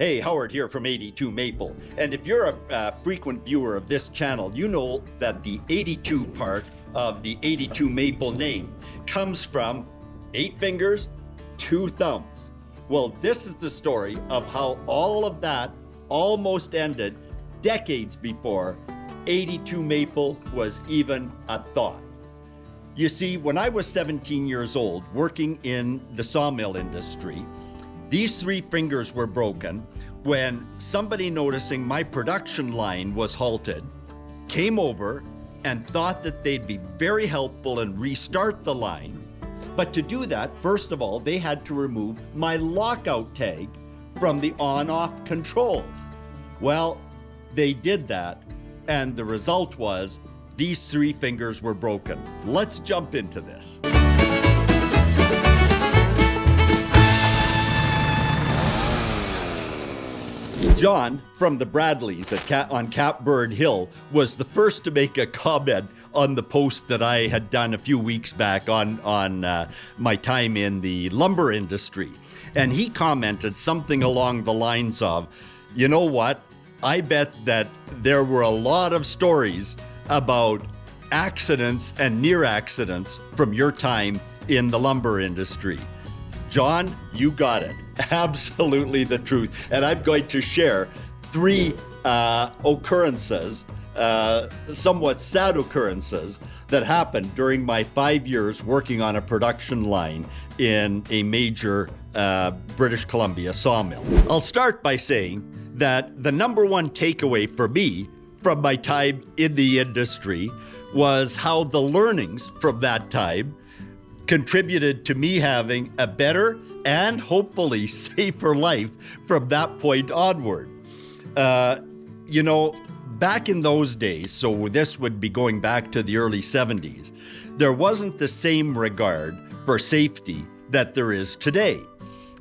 Hey, Howard here from 82 Maple. And if you're a frequent viewer of this channel, you know that the 82 part of the 82 Maple name comes from 8 fingers, 2 thumbs. Well, this is the story of how all of that almost ended decades before 82 Maple was even a thought. You see, when I was 17 years old, working in the sawmill industry, these 3 fingers were broken when somebody noticing my production line was halted, came over and thought that they'd be very helpful and restart the line. But to do that, first of all, they had to remove my lockout tag from the on-off controls. Well, they did that, and the result was these 3 fingers were broken. Let's jump into this. John from the Bradleys on Catbird Hill was the first to make a comment on the post that I had done a few weeks back on my time in the lumber industry. And he commented something along the lines of, you know what, I bet that there were a lot of stories about accidents and near accidents from your time in the lumber industry. John, you got it. Absolutely the truth. And I'm going to share 3 occurrences, somewhat sad occurrences, that happened during my 5 years working on a production line in a major British Columbia sawmill. I'll start by saying that the number one takeaway for me from my time in the industry was how the learnings from that time contributed to me having a better and hopefully safer life from that point onward. You know, back in those days, so this would be going back to the early 70s, there wasn't the same regard for safety that there is today.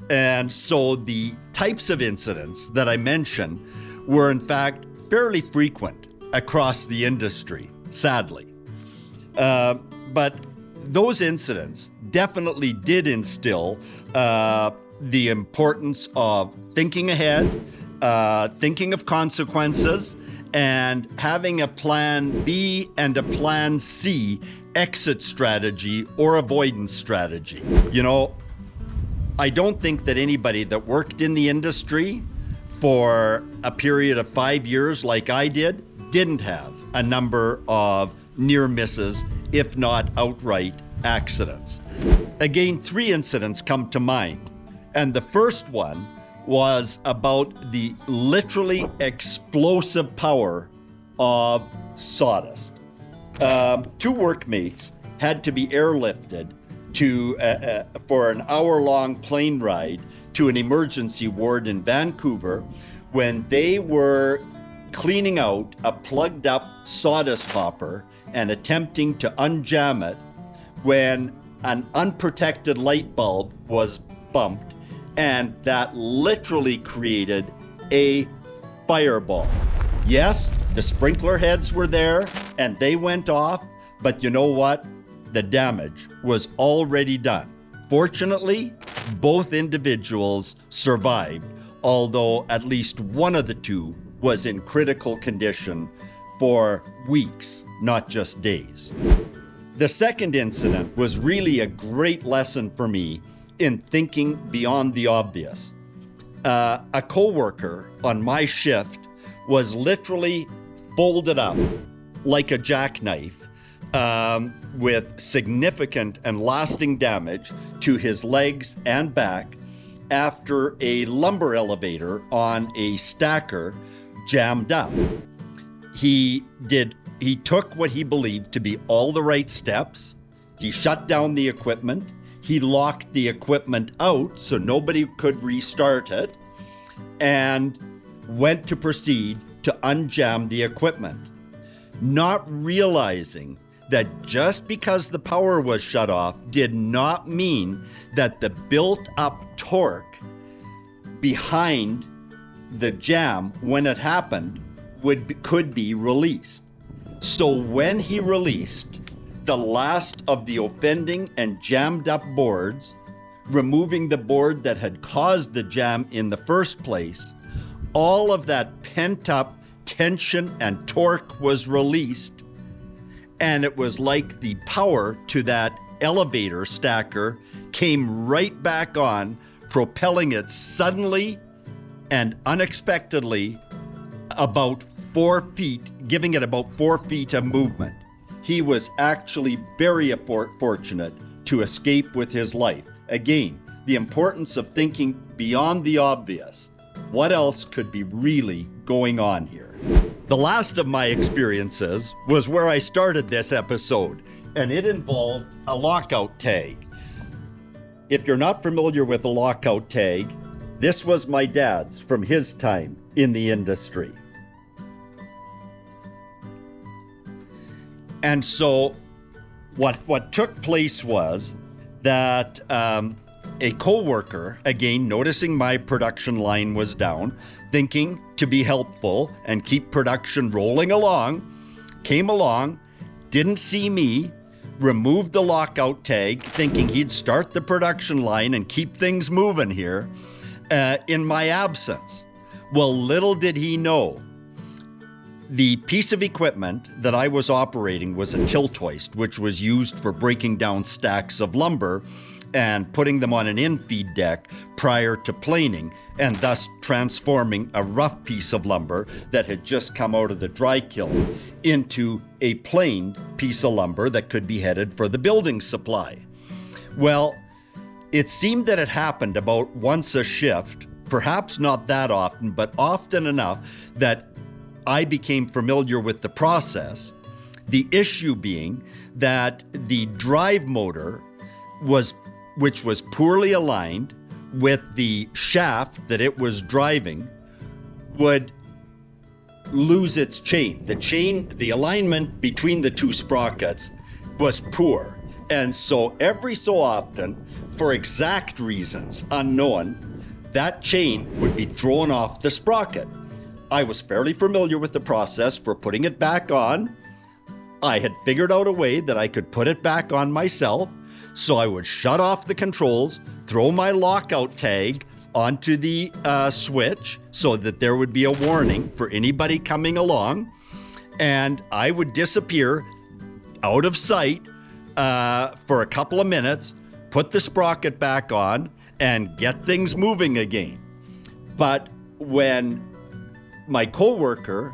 And so the types of incidents that I mentioned were in fact fairly frequent across the industry, sadly. But those incidents definitely did instill the importance of thinking ahead, thinking of consequences, and having a plan B and a plan C exit strategy or avoidance strategy. You know, I don't think that anybody that worked in the industry for a period of 5 years like I did didn't have a number of near misses, if not outright accidents. Again, 3 incidents come to mind. And the first one was about the literally explosive power of sawdust. 2 workmates had to be airlifted for an hour-long plane ride to an emergency ward in Vancouver when they were cleaning out a plugged-up sawdust hopper and attempting to unjam it when an unprotected light bulb was bumped, and that literally created a fireball. Yes, the sprinkler heads were there and they went off, but you know what? The damage was already done. Fortunately, both individuals survived, although at least one of the 2 was in critical condition for weeks, not just days. The second incident was really a great lesson for me in thinking beyond the obvious. A coworker on my shift was literally folded up like a jackknife with significant and lasting damage to his legs and back after a lumber elevator on a stacker jammed up. He took what he believed to be all the right steps. He shut down the equipment. He locked the equipment out so nobody could restart it, and went to proceed to unjam the equipment, not realizing that just because the power was shut off did not mean that the built-up torque behind the jam when it happened could be released. So when he released the last of the offending and jammed up boards, removing the board that had caused the jam in the first place, all of that pent-up tension and torque was released, and it was like the power to that elevator stacker came right back on, propelling it suddenly and unexpectedly about 4 feet, giving it about 4 feet of movement. He was actually very fortunate to escape with his life. Again, the importance of thinking beyond the obvious. What else could be really going on here? The last of my experiences was where I started this episode, and it involved a lockout tag. If you're not familiar with a lockout tag, this was my dad's from his time in the industry. And so what took place was that a co-worker, again, noticing my production line was down, thinking to be helpful and keep production rolling along, came along, didn't see me, removed the lockout tag, thinking he'd start the production line and keep things moving here in my absence. Well, little did he know, the piece of equipment that I was operating was a tilt hoist, which was used for breaking down stacks of lumber and putting them on an infeed deck prior to planing, and thus transforming a rough piece of lumber that had just come out of the dry kiln into a planed piece of lumber that could be headed for the building supply. Well, it seemed that it happened about once a shift, perhaps not that often, but often enough that I became familiar with the process. The issue being that the drive motor which was poorly aligned with the shaft that it was driving, would lose its chain. The alignment between the two sprockets was poor. And so every so often, for exact reasons unknown, that chain would be thrown off the sprocket. I was fairly familiar with the process for putting it back on. I had figured out a way that I could put it back on myself. So I would shut off the controls, throw my lockout tag onto the switch so that there would be a warning for anybody coming along, and I would disappear out of sight for a couple of minutes, put the sprocket back on, and get things moving again. But when my coworker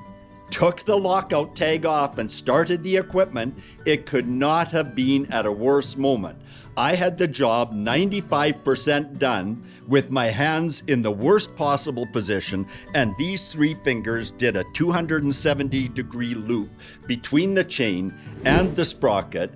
took the lockout tag off and started the equipment, it could not have been at a worse moment. I had the job 95% done with my hands in the worst possible position, and these 3 fingers did a 270-degree loop between the chain and the sprocket,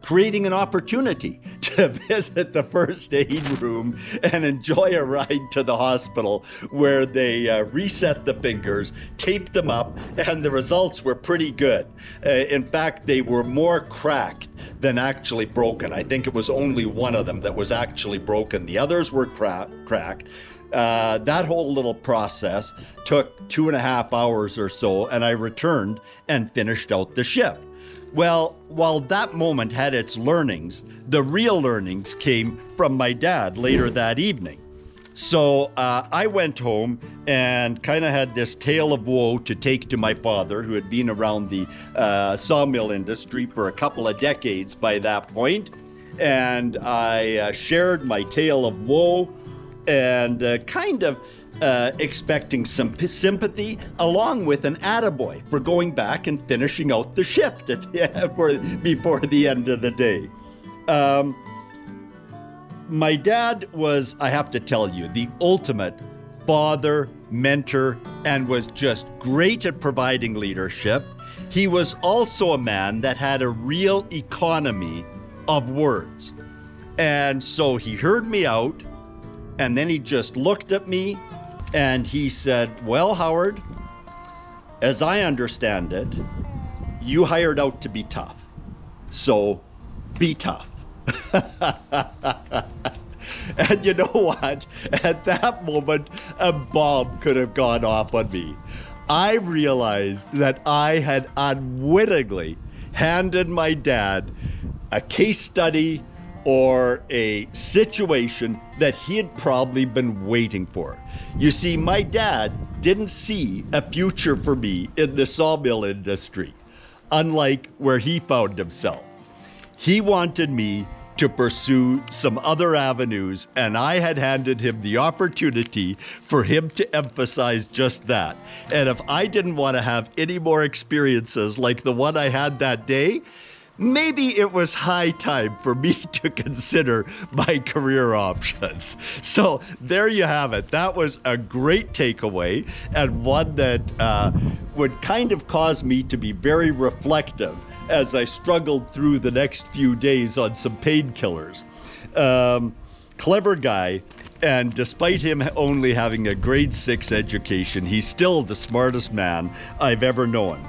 creating an opportunity to visit the first aid room and enjoy a ride to the hospital, where they reset the fingers, taped them up, and the results were pretty good. In fact, they were more cracked than actually broken. I think it was only one of them that was actually broken. The others were cracked. That whole little process took 2.5 hours or so, and I returned and finished out the shift. Well, while that moment had its learnings, the real learnings came from my dad later that evening. So I went home and kind of had this tale of woe to take to my father, who had been around the sawmill industry for a couple of decades by that point. And I shared my tale of woe and kind of expecting some sympathy, along with an attaboy for going back and finishing out the shift before the end of the day. My dad was, I have to tell you, the ultimate father, mentor, and was just great at providing leadership. He was also a man that had a real economy of words. And so he heard me out, and then he just looked at me and he said, "Well, Howard, as I understand it, you hired out to be tough. So be tough." And you know what? At that moment, a bomb could have gone off on me. I realized that I had unwittingly handed my dad a case study or a situation that he had probably been waiting for. You see, my dad didn't see a future for me in the sawmill industry, unlike where he found himself. He wanted me to pursue some other avenues, and I had handed him the opportunity for him to emphasize just that. And if I didn't want to have any more experiences like the one I had that day, maybe it was high time for me to consider my career options. So there you have it. That was a great takeaway, and one that would kind of cause me to be very reflective as I struggled through the next few days on some painkillers. Clever guy, and despite him only having a grade 6 education, he's still the smartest man I've ever known.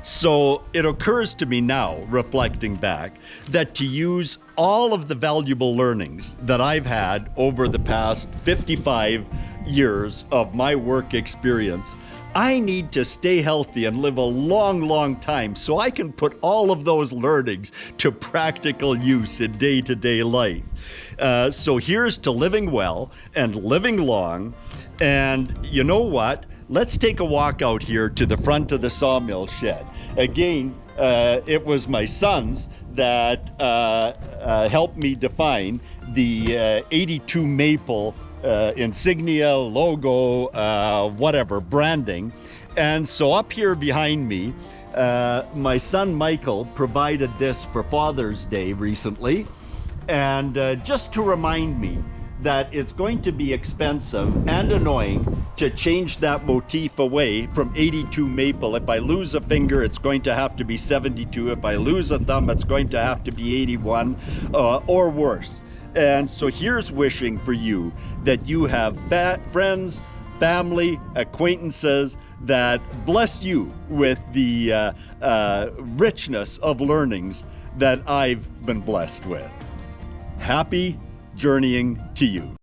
So it occurs to me now, reflecting back, that to use all of the valuable learnings that I've had over the past 55 years of my work experience, I need to stay healthy and live a long, long time so I can put all of those learnings to practical use in day-to-day life. So here's to living well and living long. And you know what? Let's take a walk out here to the front of the sawmill shed. Again, it was my sons that helped me define the 82 maple insignia, logo, whatever, branding. And so up here behind me, my son Michael provided this for Father's Day recently. And just to remind me that it's going to be expensive and annoying to change that motif away from 82 maple. If I lose a finger, it's going to have to be 72. If I lose a thumb, it's going to have to be 81 or worse. And so here's wishing for you that you have friends, family, acquaintances that bless you with the richness of learnings that I've been blessed with. Happy journeying to you.